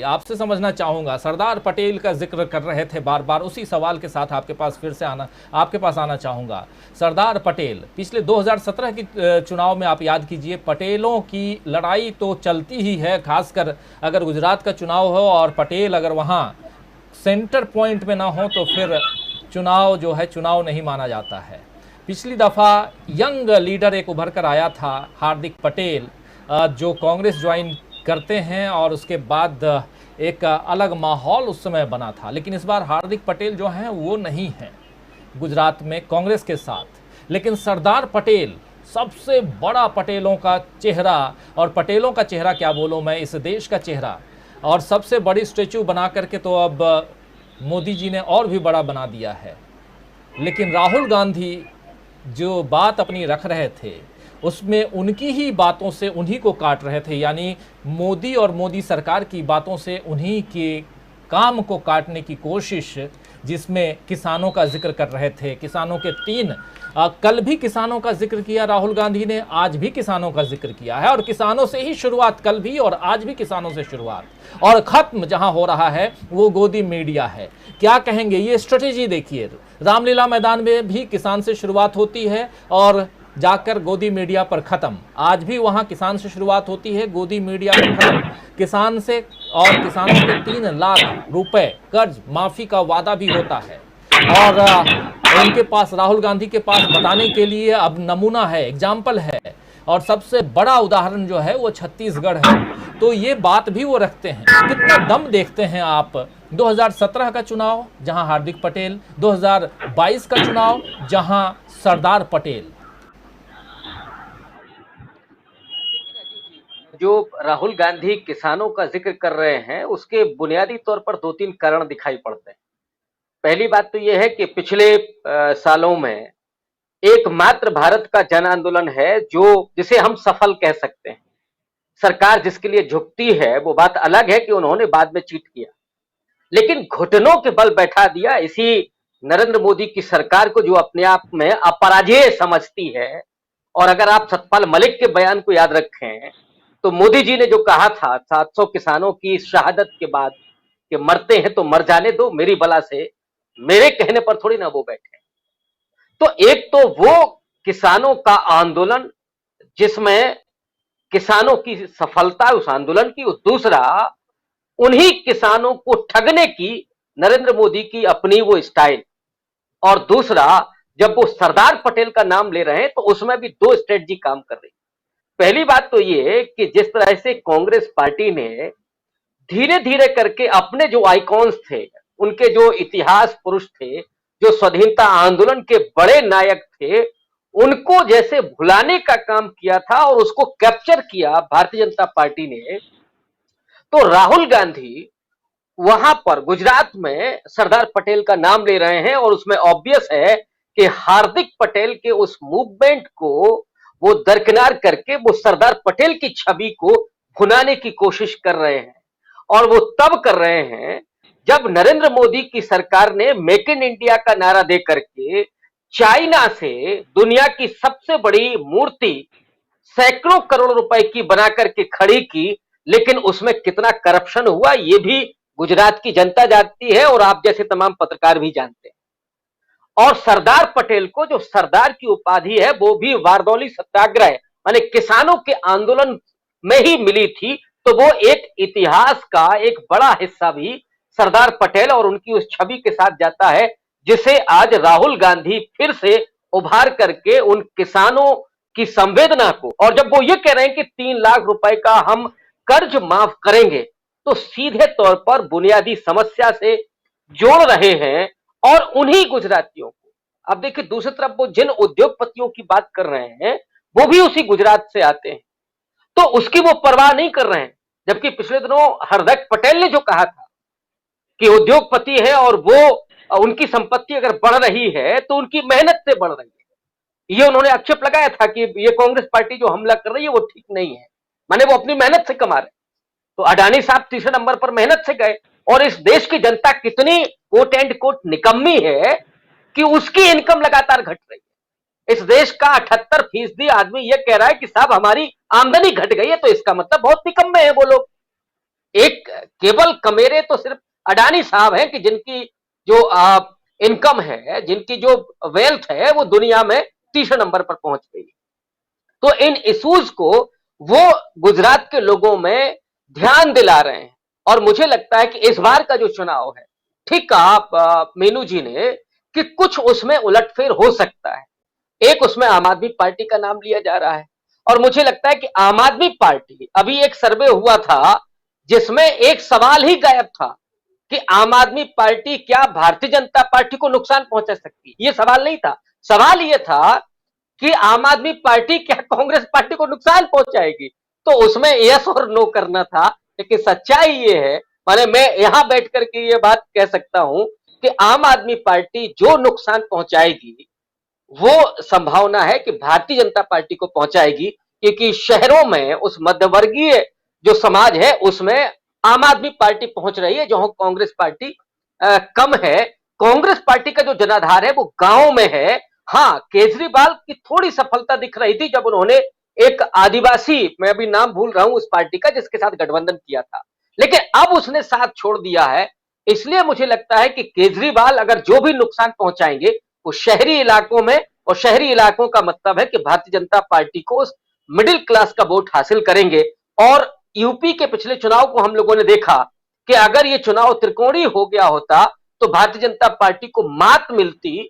आपसे समझना चाहूंगा, सरदार पटेल का जिक्र कर रहे थे बार बार, उसी सवाल के साथ आपके पास फिर से आपके पास आना चाहूंगा। सरदार पटेल पिछले 2017 की चुनाव में आप याद कीजिए, पटेलों की लड़ाई तो चलती ही है, खासकर अगर गुजरात का चुनाव हो और पटेल अगर वहां सेंटर पॉइंट में ना हो तो फिर चुनाव जो है चुनाव नहीं माना जाता है। पिछली दफ़ा यंग लीडर एक उभर कर आया था, हार्दिक पटेल, जो कांग्रेस ज्वाइन करते हैं, और उसके बाद एक अलग माहौल उस समय बना था। लेकिन इस बार हार्दिक पटेल जो हैं वो नहीं हैं गुजरात में कांग्रेस के साथ। लेकिन सरदार पटेल सबसे बड़ा पटेलों का चेहरा, और पटेलों का चेहरा क्या बोलूं मैं, इस देश का चेहरा, और सबसे बड़ी स्टेचू बना करके तो अब मोदी जी ने और भी बड़ा बना दिया है। लेकिन राहुल गांधी जो बात अपनी रख रहे थे उसमें उनकी ही बातों से उन्हीं को काट रहे थे, यानी मोदी और मोदी सरकार की बातों से उन्हीं के काम को काटने की कोशिश, जिसमें किसानों का जिक्र कर रहे थे। किसानों के कल भी किसानों का जिक्र किया राहुल गांधी ने, आज भी किसानों का जिक्र किया है, और किसानों से ही शुरुआत, कल भी और आज भी किसानों से शुरुआत, और खत्म जहां हो रहा है वो गोदी मीडिया है। क्या कहेंगे, ये स्ट्रेटेजी देखिए, रामलीला मैदान में भी किसान से शुरुआत होती है और जाकर गोदी मीडिया पर खत्म। आज भी वहां किसान से शुरुआत होती है, गोदी मीडिया पर खत्म किसान से, और किसानों के 3 लाख रुपए कर्ज माफी का वादा भी होता है। और उनके पास, राहुल गांधी के पास बताने के लिए अब नमूना है, एग्जाम्पल है, और सबसे बड़ा उदाहरण जो है वो छत्तीसगढ़ है। तो ये बात भी वो रखते हैं। कितना दम देखते हैं आप 2017 का चुनाव जहां हार्दिक पटेल, 2022 का चुनाव जहां सरदार पटेल। जो राहुल गांधी किसानों का जिक्र कर रहे हैं उसके बुनियादी तौर पर 2-3 कारण दिखाई पड़ते हैं। पहली बात तो यह है कि पिछले सालों में एकमात्र भारत का जन आंदोलन है जो जिसे हम सफल कह सकते हैं। सरकार जिसके लिए झुकती है वो बात अलग है कि उन्होंने बाद में चीट किया, लेकिन घुटनों के बल बैठा दिया इसी नरेंद्र मोदी की सरकार को, जो अपने आप में अपराजेय समझती है। और अगर आप सतपाल मलिक के बयान को याद रखें तो मोदी जी ने जो कहा था 700 किसानों की शहादत के बाद कि मरते हैं तो मर जाने दो, मेरी बला से मेरे कहने पर थोड़ी ना वो बैठे। तो एक तो वो किसानों का आंदोलन जिसमें किसानों की सफलता उस आंदोलन की, और दूसरा उन्हीं किसानों को ठगने की नरेंद्र मोदी की अपनी वो स्टाइल, और दूसरा जब वो सरदार पटेल का नाम ले रहे हैं तो उसमें भी 2 स्ट्रेटजी काम कर रही। पहली बात तो ये कि जिस तरह से कांग्रेस पार्टी ने धीरे धीरे करके अपने जो आइकॉन्स थे, उनके जो इतिहास पुरुष थे, जो स्वाधीनता आंदोलन के बड़े नायक थे, उनको जैसे भुलाने का काम किया था और उसको कैप्चर किया भारतीय जनता पार्टी ने। तो राहुल गांधी वहां पर गुजरात में सरदार पटेल का नाम ले रहे हैं, और उसमें ऑब्वियस है कि हार्दिक पटेल के उस मूवमेंट को वो दरकिनार करके वो सरदार पटेल की छवि को भुनाने की कोशिश कर रहे हैं। और वो तब कर रहे हैं जब नरेंद्र मोदी की सरकार ने मेक इन इंडिया का नारा दे करके चाइना से दुनिया की सबसे बड़ी मूर्ति सैकड़ों करोड़ रुपए की बना करके खड़ी की, लेकिन उसमें कितना करप्शन हुआ ये भी गुजरात की जनता जानती है और आप जैसे तमाम पत्रकार भी जानते हैं। और सरदार पटेल को जो सरदार की उपाधि है वो भी बारदौली सत्याग्रह माने किसानों के आंदोलन में ही मिली थी। तो वो एक इतिहास का एक बड़ा हिस्सा भी सरदार पटेल और उनकी उस छवि के साथ जाता है, जिसे आज राहुल गांधी फिर से उभार करके उन किसानों की संवेदना को, और जब वो ये कह रहे हैं कि 3 लाख रुपए का हम कर्ज माफ करेंगे, तो सीधे तौर पर बुनियादी समस्या से जोड़ रहे हैं और उन्हीं गुजरातियों को। अब देखिए दूसरी तरफ वो जिन उद्योगपतियों की बात कर रहे हैं वो भी उसी गुजरात से आते हैं, तो उसकी वो परवाह नहीं कर रहे हैं। जबकि पिछले दिनों हार्दिक पटेल ने जो कहा था कि उद्योगपति है और वो उनकी संपत्ति अगर बढ़ रही है तो उनकी मेहनत से बढ़ रही है, ये उन्होंने आक्षेप लगाया था कि ये कांग्रेस पार्टी जो हमला कर रही है वो ठीक नहीं है, माने वो अपनी मेहनत से कमा रहे। तो अडानी साहब तीसरे नंबर पर मेहनत से गए, और इस देश की जनता कितनी कोट एंड कोट निकम्मी है कि उसकी इनकम लगातार घट रही है। इस देश का 78% आदमी यह कह रहा है कि साहब हमारी आमदनी घट गई है, तो इसका मतलब बहुत निकम्मे हैं वो लोग। एक केवल कमेरे तो सिर्फ अडानी साहब हैं कि जिनकी जो इनकम है, जिनकी जो वेल्थ है वो दुनिया में तीसरे नंबर पर पहुंच गई। तो इन इश्यूज को वो गुजरात के लोगों में ध्यान दिला रहे हैं और मुझे लगता है कि इस बार का जो चुनाव है, ठीक कहा मीनू जी ने कि कुछ उसमें उलटफेर हो सकता है। एक उसमें आम आदमी पार्टी का नाम लिया जा रहा है और मुझे लगता है कि आम आदमी पार्टी, अभी एक सर्वे हुआ था जिसमें एक सवाल ही गायब था कि आम आदमी पार्टी क्या भारतीय जनता पार्टी को नुकसान पहुंचा सकती है। ये सवाल नहीं था, सवाल ये था कि आम आदमी पार्टी क्या कांग्रेस पार्टी को नुकसान पहुंचाएगी। तो उसमें यस और नो करना था, लेकिन सच्चाई ये है, माने मैं यहां बैठ करके ये बात कह सकता हूं कि आम आदमी पार्टी जो नुकसान पहुंचाएगी वो संभावना है कि भारतीय जनता पार्टी को पहुंचाएगी, क्योंकि शहरों में उस मध्यवर्गीय जो समाज है उसमें आम आदमी पार्टी पहुंच रही है, जो कांग्रेस पार्टी कम है। कांग्रेस पार्टी का जो जनाधार है वो गांव में है। हाँ, केजरीवाल की थोड़ी सफलता दिख रही थी जब उन्होंने एक आदिवासी, मैं अभी नाम भूल रहा हूं उस पार्टी का, जिसके साथ गठबंधन किया था, लेकिन अब उसने साथ छोड़ दिया है। इसलिए मुझे लगता है कि केजरीवाल अगर जो भी नुकसान पहुंचाएंगे वो शहरी इलाकों में, और शहरी इलाकों का मतलब है कि भारतीय जनता पार्टी को मिडिल क्लास का वोट हासिल करेंगे। और यूपी के पिछले चुनाव को हम लोगों ने देखा कि अगर ये चुनाव त्रिकोणीय हो गया होता तो भारतीय जनता पार्टी को मात मिलती,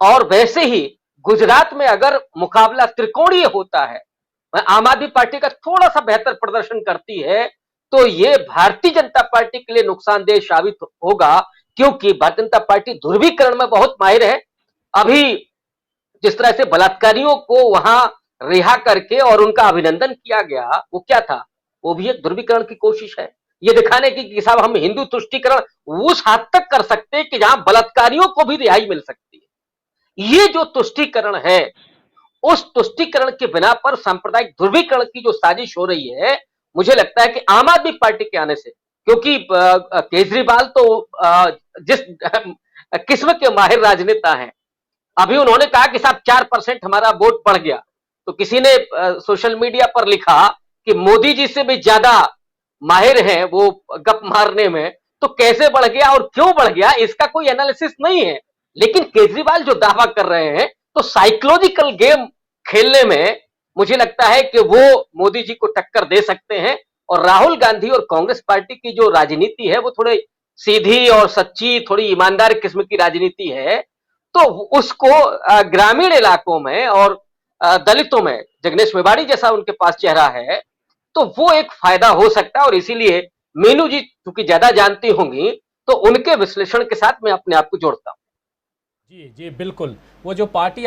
और वैसे ही गुजरात में अगर मुकाबला त्रिकोणीय होता है, आम आदमी पार्टी का थोड़ा सा बेहतर प्रदर्शन करती है, तो ये भारतीय जनता पार्टी के लिए नुकसानदेह साबित होगा, क्योंकि भारतीय जनता पार्टी ध्रुवीकरण में बहुत माहिर है। अभी जिस तरह से बलात्कारियों को वहां रिहा करके और उनका अभिनंदन किया गया, वो क्या था? वो भी एक ध्रुवीकरण की कोशिश है, ये दिखाने की कि साहब हम हिंदू तुष्टीकरण उस हद तक कर सकते हैं कि जहां बलात्कारियों को भी रिहाई मिल सकती है। ये जो तुष्टीकरण है, उस तुष्टीकरण के बिना पर सांप्रदायिक ध्रुवीकरण की जो साजिश हो रही है, मुझे लगता है कि आम आदमी पार्टी के आने से, क्योंकि केजरीवाल तो जिस किस्म के माहिर राजनेता हैं, अभी उन्होंने कहा कि साहब 4% हमारा वोट बढ़ गया, तो किसी ने सोशल मीडिया पर लिखा कि मोदी जी से भी ज्यादा माहिर हैं वो गप मारने में, तो कैसे बढ़ गया और क्यों बढ़ गया इसका कोई एनालिसिस नहीं है। लेकिन केजरीवाल जो दावा कर रहे हैं, तो साइकोलॉजिकल गेम खेलने में मुझे लगता है कि वो मोदी जी को टक्कर दे सकते हैं। और राहुल गांधी और कांग्रेस पार्टी की जो राजनीति है वो थोड़ी सीधी और सच्ची, थोड़ी ईमानदार किस्म की राजनीति है, तो उसको ग्रामीण इलाकों में और दलितों में जगनेश मेवाड़ी जैसा उनके पास चेहरा है, तो वो एक फायदा हो सकता है। और इसीलिए मीनू जी चूंकि ज्यादा जानती होंगी, तो उनके विश्लेषण के साथ मैं अपने आप को जोड़ता हूं। जी जी बिल्कुल। वो जो पार्टी